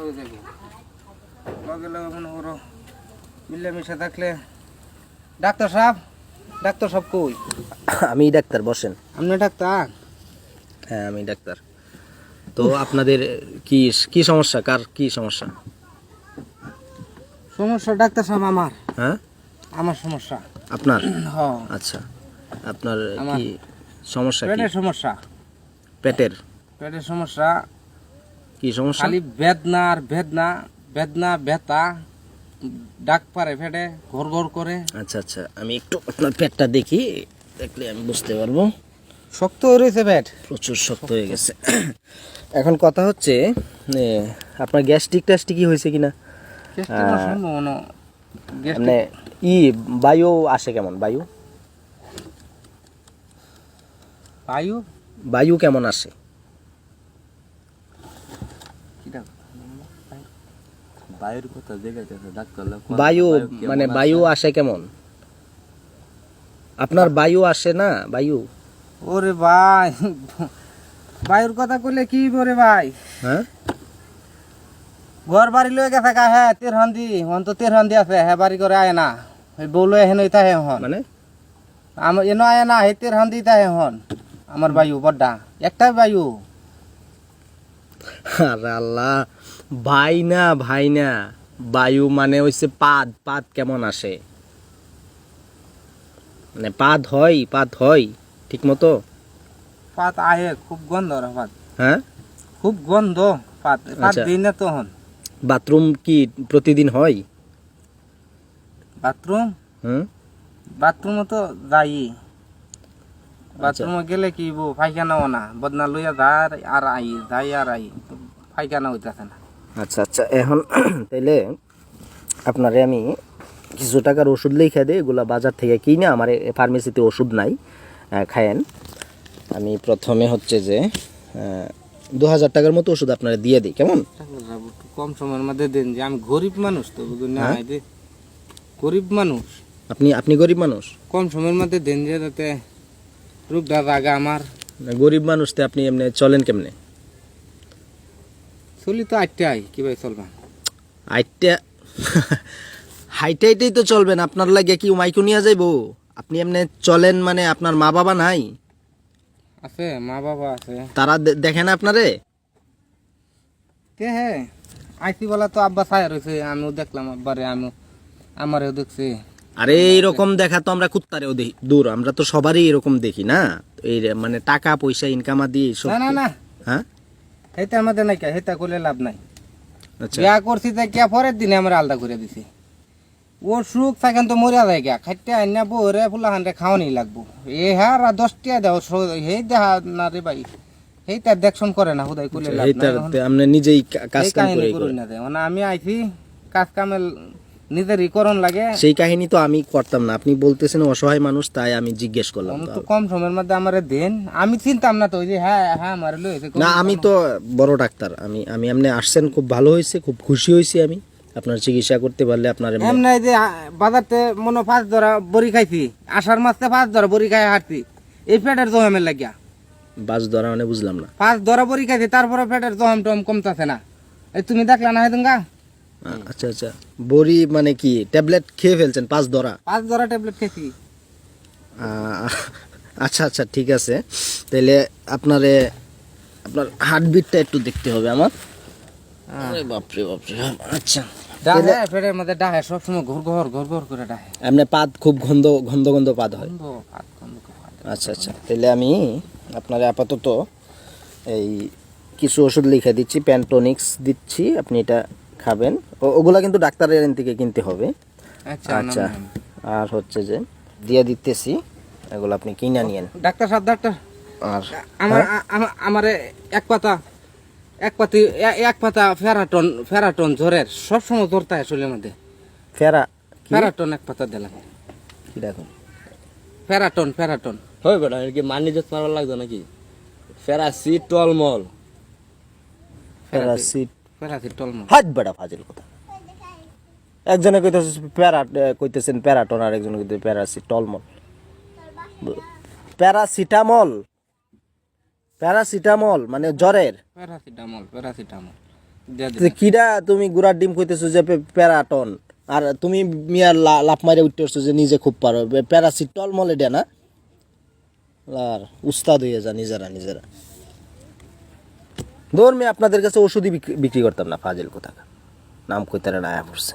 হয়ে যাবে লগে লগে মনে করো মিলেমিশে থাকলে। ডাক্তার সাহেব কই? আমি ডাক্তার, বসেন। আপনি ডাক্তার? হ্যাঁ আমি ডাক্তার। তো আপনাদের কি কি সমস্যা, কার কি সমস্যা? সমস্যা ডাক্তার সাহেব আমার। হ্যাঁ আমার সমস্যা। আপনার? হ্যাঁ আচ্ছা, আপনার আমার কি সমস্যা? কি পেটের সমস্যা। পেটের পেটের সমস্যা। কি সমস্যা? খালি বেদনা আর বেদনা, বেদনা ব্যথা, ডাক পারে পেটে, ঘর ঘর করে। আচ্ছা আচ্ছা, আমি একটু আপনার পেটটা দেখি, দেখলে আমি বুঝতে পারবো। শক্ত হয়ে রয়েছে পেট, প্রচুর শক্ত হয়ে গেছে। এখন কথা হচ্ছে আপনার গ্যাস্ট্রিক কি হয়েছে কিনা? সম্ভাবনা মানে বায়ু আসে কেমন? বায়ু বায়ু বায়ু কেমন আসে? বায়ুর কথা দেখাইতেছে ডাক্তার। বায়ু মানে বায়ু আসে কেমন? আপনার বায়ু আসে না? বায়ু, ওরে ভাই, বায়ুর কথা কইলে কি করে ভাই? হ্যাঁ ঘর বাড়ি লয়ে গেছে কা? হ্যাঁ তেরহান্দি তেরহান্দি আছে, হ্যাঁ বাড়ি করে আয় না, ওই বউ লয়ে হেন ইতা হে হন মানে আমার এনো আয় না, হে তেরহান্দি ইতা হে হন আমার বায়ু বড্ডা একটাই বায়ু। আরে আল্লাহ, ভাই না বায়ু মানে হইছে পাদ কেমন আসে? মানে পাদ হয় ঠিক মতো? পাত আহে খুব গন্ধ রে পাত, হ্যাঁ খুব গন্ধ পাত। পাত আচ্ছা। দিই না তখন। বাথরুম কি প্রতিদিন হয়? বাথরুম হুম বাথরুমে তো যাই, বাথরুমে গেলে কি বউ পায়খানাও না, বদনা লইয়া যাই আর আই, পায়খানা হইতেছে না। আচ্ছা আচ্ছা, এখন তাইলে আপনারে আমি কিছু টাকার ওষুধ লিখে দিই, এগুলা বাজার থেকে কিনে, আমার ফার্মেসিতে ওষুধ নাই, খায়েন। আমি প্রথমে হচ্ছে যে 2000 টাকার মতো ওষুধ আপনারা দিয়ে দিই, কেমন? একটু কম সময়ের মধ্যে দেন, যে আমি গরিব মানুষ তো বুঝুন না, গরিব মানুষ। আপনি গরিব মানুষ? কম সময়ের মধ্যে দেন, যে যাতে রোগটা আগে আমার। গরিব মানুষ তো আপনি এমনি চলেন কেমনে? চলি তো আটটাই, কিভাবে চলবা? আইটা হাইটাই তো চলবেন, আপনার লাগে কি মাইকু নিয়ে যাইবো? আপনি এমনি চলেন মানে আপনার মা বাবা নাই? আছে মা বাবা আছে। তারা দেখে না আপনারে? কে হে আইসি বলা তো আব্বা ছায়া রয়েছে, আমিও দেখলাম আব্বারে, আমারেও দেখছি। আরে এইরকম দেখা তো আমরা কুত্তারেও দেখি, দূর, আমরা তো সবারই এরকম দেখি না, এই মানে টাকা পয়সা ইনকাম দিয়ে সব। না হ্যাঁ হেতা আমাদের নাই, হেতা করলে লাভ নাই। আচ্ছা বিয়া করছি তাই কে পরের দিনে আমরা আলাদা করে দিছি। ও সুখ থাকেন তো মরিয়া যায় গা, খাইতে আইনা বউরে ফুলাহান রে খাওয়ানি লাগবো। এ হ্যাঁ 10 টাকা দেও, হে দেখা না রে ভাই, হেই তার দেখশন করে না, হুদাই করলে লাভ নাই। আপনি নিজেই কাজ কাম করে করি না, মানে আমি আইছি কাজ কামে নিজেরই করণ লাগে। সেই কাহিনী তো আমি করতাম না, আপনি বলতেছেন অসহায় মানুষ, তাই আমি জিজ্ঞেস করলাম। তো কম সময়ের মধ্যে আমারে দেন, আমি চিনতাম না তো, ওই যে হ্যাঁ আমার লইছে না, আমি তো বড় ডাক্তার, আমি এমনি আসছেন, খুব ভালো হয়েছে, খুব খুশি হয়েছি আমি আপনার চিকিৎসা করতে পারলে। আপনার এমনি যে বাজারতে মনে 5 ধরা বড়ি খাইছি, আষাঢ় মাসে 5 ধরা বড়ি খাই হাঁটছি, এই পেটের জহমের লাগিয়া। বাস ধরা মানে বুঝলাম না। 5 ধরা বড়ি খাইছি, তারপরে পেটের জহম টম কমতাছে না। এই তুমি দেখলা না হেদুঙ্গা? আচ্ছা আচ্ছা, বড়ি মানে কি ট্যাবলেট খেয়ে ফেলছেন? 5 ধরা? 5 ধরা ট্যাবলেট খেয়েছি। আচ্ছা আচ্ছা, ঠিক আছে, তাহলে আপনার হার্টবিটটা একটু দেখতে হবে আমার। আরে বাপরে বাপরে, আচ্ছা। ডাহে পেটের মধ্যে ডাহে, সবসময় ঘর ঘর করে ডাহে। এমনি পাদ খুব গন্ধ পাদ হয়? আচ্ছা আচ্ছা, তাহলে আমি আপনার আপাতত এই কিছু ওষুধ লিখে দিচ্ছি, প্যান্টোনিক্স দিচ্ছি, আপনি এটা খাবেন। ওগুলা কিন্তু ডাক্তারের থেকে কিনতে হবে। আচ্ছা, আর হচ্ছে যে দিয়ে দিতেছি, এগুলো আপনি কিনে নিয়েন। ডাক্তার সাহেব, ডাক্তার আর আমার এক পাতা ফেরাটন জ্বরের, সবসময় জ্বর থাকে শরীরের মধ্যে। ফেরাটন এক পাতা দিলাম। কি দেখুন, ফেরাটন হয় বেটা, কি মানি যত মারবার লাগতো নাকি? প্যারাসিটামল। ফেরাসিটামল। হাত বেটা ফাজিল কথা। একজনে কইতেছেন প্যারাটন, আর একজনে কইতে প্যারাসিটামল। প্যারাসিটামল মানে জ্বরের। প্যারাসিটামল। দিয়া যে দিছি। কিরা তুমি গুড়ার ডিম কইতেছো যে প্যারাটন, আর তুমি মিয়ার লাফ মারে উঠতেছো যে নিজে খুব পারো প্যারাসিটল মলে দেয়া না, আর উস্তাদ হয়ে যা নিজেরা। ধর্মে আপনাদের কাছে ওষুধই বিক্রি করতাম না, ফাজিল কোথাকার, নাম কইতারে না আয়া পড়ছে।